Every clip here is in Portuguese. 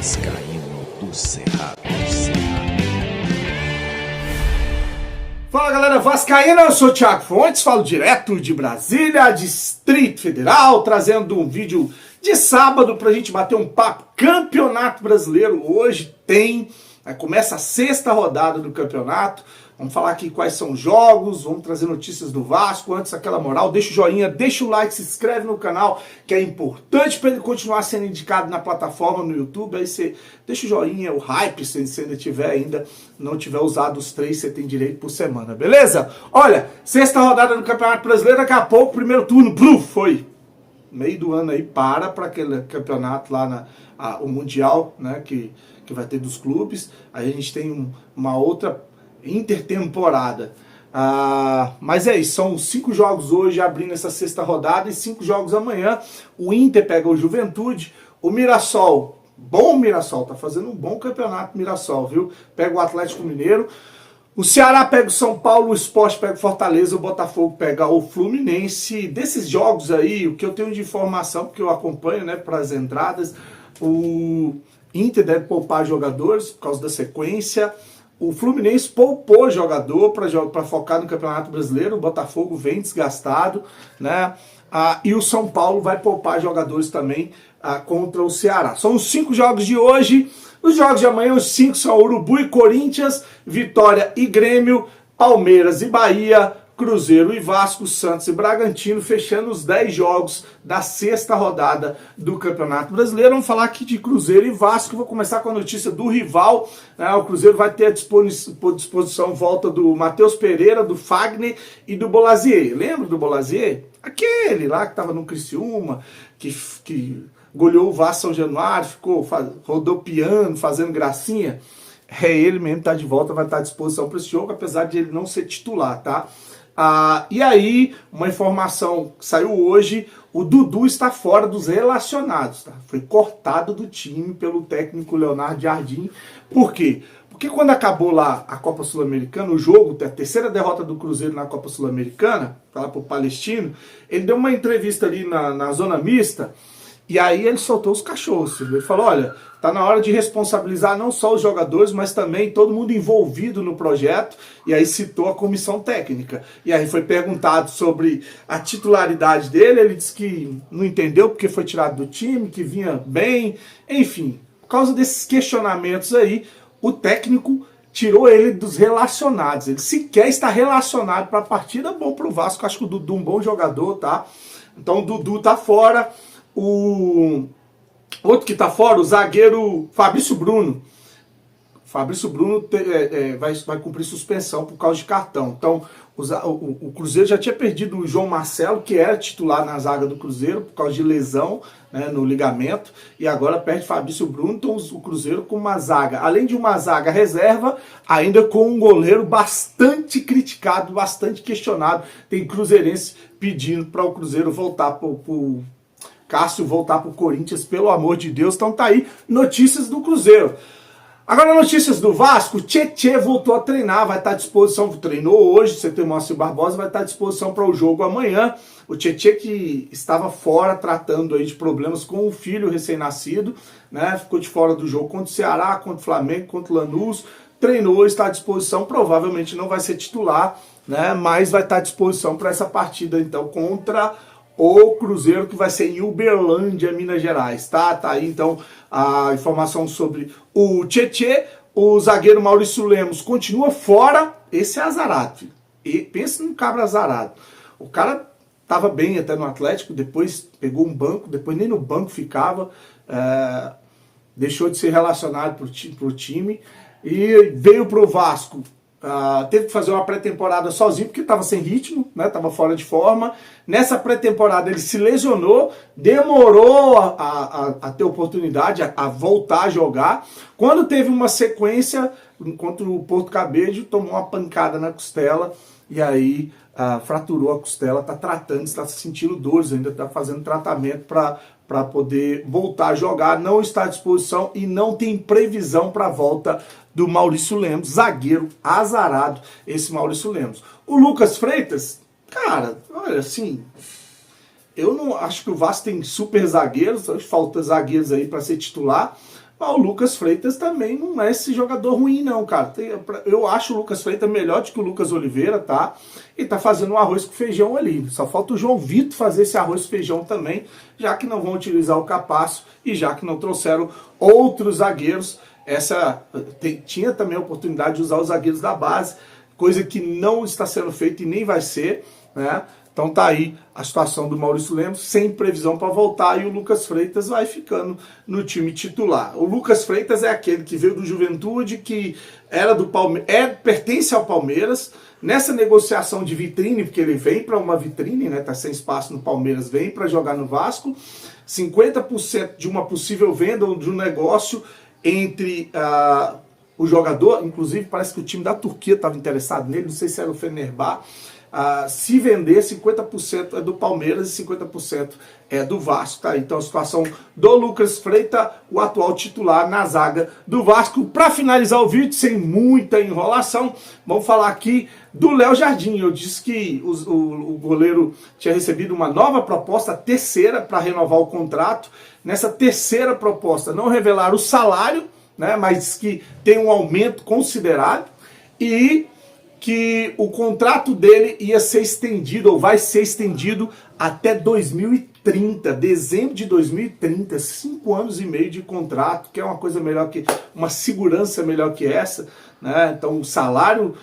Vascaíno do Cerrado. Fala galera vascaína, eu sou o Thiago Fontes, falo direto de Brasília, Distrito Federal, trazendo um vídeo de sábado pra gente bater um papo. Campeonato Brasileiro hoje começa a sexta rodada do campeonato. Vamos falar aqui quais são os jogos, vamos trazer notícias do Vasco. Antes, aquela moral, deixa o joinha, deixa o like, se inscreve no canal, que é importante para ele continuar sendo indicado na plataforma, no YouTube. Aí você deixa o joinha, o hype, se você ainda não tiver usado os 3, você tem direito por semana, beleza? Olha, sexta rodada do Campeonato Brasileiro, daqui a pouco, primeiro turno, foi. Meio do ano aí, para aquele campeonato lá, o Mundial, né, que vai ter dos clubes. Aí a gente tem uma outra intertemporada. Mas é isso, são 5 jogos hoje abrindo essa sexta rodada e 5 jogos amanhã. O Inter pega o Juventude, o Mirassol, bom Mirassol, tá fazendo um bom campeonato Mirassol, viu? Pega o Atlético Mineiro, o Ceará pega o São Paulo, o Sport pega o Fortaleza, o Botafogo pega o Fluminense. Desses jogos aí, o que eu tenho de informação, porque eu acompanho, né, para as entradas, o Inter deve poupar jogadores por causa da sequência. O Fluminense poupou jogador para focar no Campeonato Brasileiro. O Botafogo vem desgastado, né? E o São Paulo vai poupar jogadores também contra o Ceará. São os 5 jogos de hoje. Os jogos de amanhã, os 5 são Urubu e Corinthians, Vitória e Grêmio, Palmeiras e Bahia, Cruzeiro e Vasco, Santos e Bragantino, fechando os 10 jogos da sexta rodada do Campeonato Brasileiro. Vamos falar aqui de Cruzeiro e Vasco. Vou começar com a notícia do rival. O Cruzeiro vai ter à disposição volta do Matheus Pereira, do Fagner e do Bolazier. Lembra do Bolazier? Aquele lá que estava no Criciúma, que goleou o Vasco São Januário, ficou rodopiando, fazendo gracinha. É ele mesmo, está de volta, vai estar à disposição para esse jogo, apesar de ele não ser titular, tá? E aí, uma informação que saiu hoje, o Dudu está fora dos relacionados, tá? Foi cortado do time pelo técnico Leonardo Jardim. Por quê? Porque quando acabou lá a Copa Sul-Americana, o jogo, a terceira derrota do Cruzeiro na Copa Sul-Americana, lá pro Palestino, ele deu uma entrevista ali na zona mista, e aí ele soltou os cachorros. Ele falou, olha, tá na hora de responsabilizar não só os jogadores, mas também todo mundo envolvido no projeto. E aí citou a comissão técnica. E aí foi perguntado sobre a titularidade dele, ele disse que não entendeu porque foi tirado do time, que vinha bem. Enfim, por causa desses questionamentos aí, o técnico tirou ele dos relacionados. Ele sequer está relacionado para a partida. Bom pro Vasco, acho que o Dudu é um bom jogador, tá? Então o Dudu tá fora. O outro que tá fora, o zagueiro Fabrício Bruno. Fabrício Bruno vai cumprir suspensão por causa de cartão. Então, o Cruzeiro já tinha perdido o João Marcelo, que era titular na zaga do Cruzeiro, por causa de lesão, né, no ligamento. E agora perde Fabrício Bruno. Então, o Cruzeiro com uma zaga, além de uma zaga reserva, ainda com um goleiro bastante criticado, bastante questionado. Tem cruzeirense pedindo para o Cruzeiro voltar pro Cássio voltar pro Corinthians, pelo amor de Deus. Então tá aí, notícias do Cruzeiro. Agora notícias do Vasco, Tietê voltou a treinar, vai estar à disposição, treinou hoje, você tem o Márcio Barbosa, vai estar à disposição para o jogo amanhã. O Tietê que estava fora, tratando aí de problemas com o filho recém-nascido, né, ficou de fora do jogo contra o Ceará, contra o Flamengo, contra o Lanús, treinou, está à disposição, provavelmente não vai ser titular, né, mas vai estar à disposição para essa partida então contra o Cruzeiro, que vai ser em Uberlândia, Minas Gerais, tá? Tá aí então a informação sobre o Tietê. O zagueiro Maurício Lemos continua fora. Esse é azarado, filho. E pensa num cabra azarado. O cara tava bem até no Atlético, depois pegou um banco, depois nem no banco ficava, deixou de ser relacionado pro time e veio pro Vasco. Teve que fazer uma pré-temporada sozinho, porque estava sem ritmo, né? Estava fora de forma. Nessa pré-temporada ele se lesionou, demorou a ter oportunidade, a voltar a jogar. Quando teve uma sequência, contra o Porto Cabedelo, tomou uma pancada na costela, e aí fraturou a costela, está tratando, está sentindo dores, ainda está fazendo tratamento para poder voltar a jogar. Não está à disposição e não tem previsão para a volta do Maurício Lemos, zagueiro azarado, esse Maurício Lemos. O Lucas Freitas, cara, olha, assim, eu não acho que o Vasco tem super zagueiros, falta zagueiros aí para ser titular. Mas o Lucas Freitas também não é esse jogador ruim, não, cara. Eu acho o Lucas Freitas melhor do que o Lucas Oliveira, tá? E tá fazendo um arroz com feijão ali. Só falta o João Vitor fazer esse arroz com feijão também, já que não vão utilizar o Capasso e já que não trouxeram outros zagueiros. Tinha também a oportunidade de usar os zagueiros da base, coisa que não está sendo feita e nem vai ser, né? Então tá aí a situação do Maurício Lemos, sem previsão para voltar, e o Lucas Freitas vai ficando no time titular. O Lucas Freitas é aquele que veio do Juventude, que era do Palmeiras, pertence ao Palmeiras. Nessa negociação de vitrine, porque ele vem para uma vitrine, né? Tá sem espaço no Palmeiras, vem para jogar no Vasco. 50% de uma possível venda ou de um negócio entre o jogador, inclusive parece que o time da Turquia estava interessado nele, não sei se era o Fenerbahçe. Se vender, 50% é do Palmeiras e 50% é do Vasco, tá? Então a situação do Lucas Freitas, o atual titular na zaga do Vasco. Para finalizar o vídeo, sem muita enrolação, vamos falar aqui do Léo Jardim. Eu disse que o goleiro tinha recebido uma nova proposta, a terceira, para renovar o contrato. Nessa terceira proposta, não revelaram o salário, né, mas que tem um aumento considerável, e que o contrato dele ia ser estendido, ou vai ser estendido até 2030, dezembro de 2030, 5 anos e meio de contrato, que é uma coisa melhor que, uma segurança melhor que essa, né? Então um salário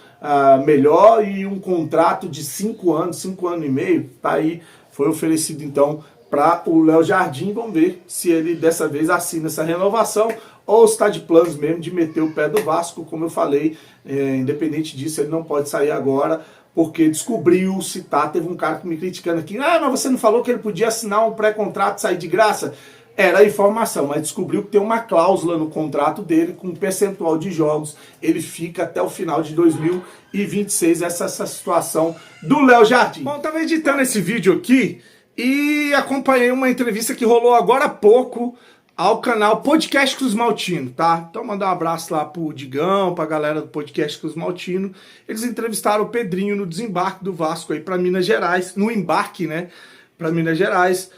melhor e um contrato de 5 anos, 5 anos e meio, tá aí, foi oferecido então para o Léo Jardim. Vamos ver se ele dessa vez assina essa renovação ou está de planos mesmo de meter o pé do Vasco. Como eu falei, independente disso, ele não pode sair agora, porque descobriu-se, tá? Teve um cara que me criticando aqui, mas você não falou que ele podia assinar um pré-contrato e sair de graça? Era a informação, mas descobriu que tem uma cláusula no contrato dele com um percentual de jogos, ele fica até o final de 2026, essa situação do Léo Jardim. Bom, eu tava editando esse vídeo aqui e acompanhei uma entrevista que rolou agora há pouco ao canal Podcast Cruz Maltino, tá? Então mandar um abraço lá pro Digão, pra galera do Podcast Cruz Maltino. Eles entrevistaram o Pedrinho no desembarque do Vasco aí para Minas Gerais, no embarque, né, para Minas Gerais.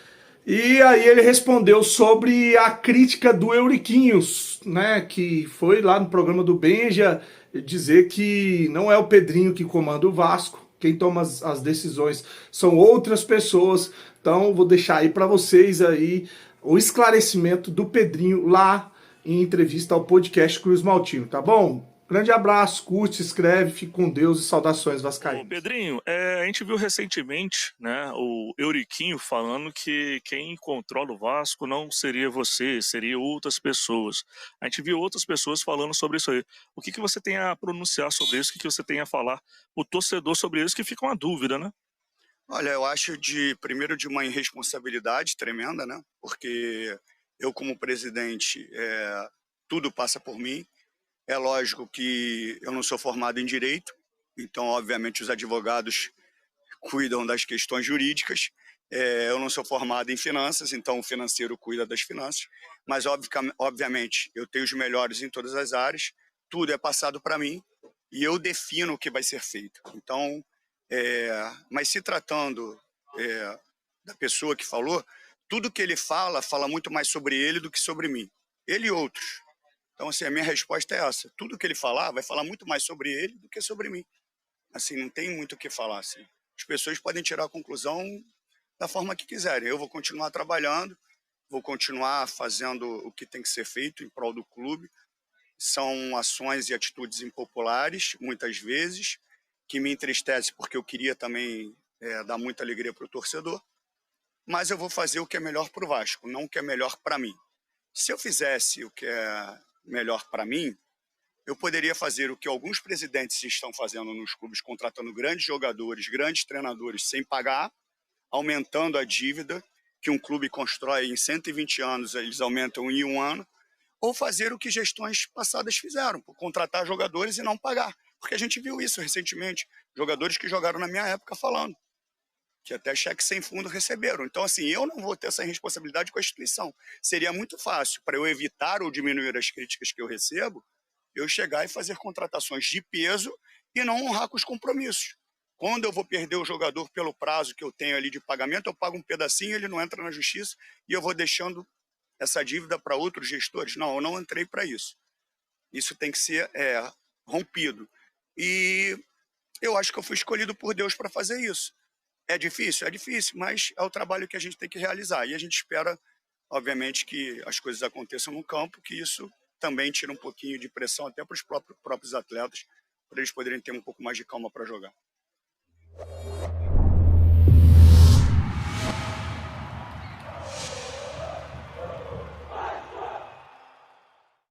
E aí ele respondeu sobre a crítica do Euriquinhos, né, que foi lá no programa do Benja dizer que não é o Pedrinho que comanda o Vasco, quem toma as decisões são outras pessoas. Então vou deixar aí para vocês aí o esclarecimento do Pedrinho lá em entrevista ao Podcast Cruz Maltino, tá bom? Grande abraço, curte, se inscreve, fique com Deus e saudações vascaínas. Pedrinho, a gente viu recentemente, né, o Euriquinho falando que quem controla o Vasco não seria você, seria outras pessoas. A gente viu outras pessoas falando sobre isso aí. O que você tem a pronunciar sobre isso? O que você tem a falar o torcedor sobre isso, que fica uma dúvida, né? Olha, eu acho primeiro de uma irresponsabilidade tremenda, né? Porque eu, como presidente, tudo passa por mim. É lógico que eu não sou formado em direito, então, obviamente, os advogados cuidam das questões jurídicas. Eu não sou formado em finanças, então o financeiro cuida das finanças. Mas, obviamente, eu tenho os melhores em todas as áreas, tudo é passado para mim e eu defino o que vai ser feito. Então, mas se tratando da pessoa que falou, tudo que ele fala muito mais sobre ele do que sobre mim. Ele e outros. Então, assim, a minha resposta é essa. Tudo que ele falar vai falar muito mais sobre ele do que sobre mim. Assim, não tem muito o que falar. Assim. As pessoas podem tirar a conclusão da forma que quiserem. Eu vou continuar trabalhando, vou continuar fazendo o que tem que ser feito em prol do clube. São ações e atitudes impopulares, muitas vezes, que me entristece porque eu queria também dar muita alegria para o torcedor, mas eu vou fazer o que é melhor para o Vasco, não o que é melhor para mim. Se eu fizesse o que é melhor para mim, eu poderia fazer o que alguns presidentes estão fazendo nos clubes, contratando grandes jogadores, grandes treinadores sem pagar, aumentando a dívida que um clube constrói em 120 anos, eles aumentam em 1 ano, ou fazer o que gestões passadas fizeram, contratar jogadores e não pagar. Porque a gente viu isso recentemente, jogadores que jogaram na minha época falando, que até cheque sem fundo receberam. Então, assim, eu não vou ter essa responsabilidade com a instituição. Seria muito fácil, para eu evitar ou diminuir as críticas que eu recebo, eu chegar e fazer contratações de peso e não honrar com os compromissos. Quando eu vou perder o jogador pelo prazo que eu tenho ali de pagamento, eu pago um pedacinho, ele não entra na justiça e eu vou deixando essa dívida para outros gestores? Não, eu não entrei para isso. Isso tem que ser rompido. E eu acho que eu fui escolhido por Deus para fazer isso. É difícil? É difícil, mas é o trabalho que a gente tem que realizar. E a gente espera, obviamente, que as coisas aconteçam no campo, que isso também tira um pouquinho de pressão até para os próprios atletas, para eles poderem ter um pouco mais de calma para jogar.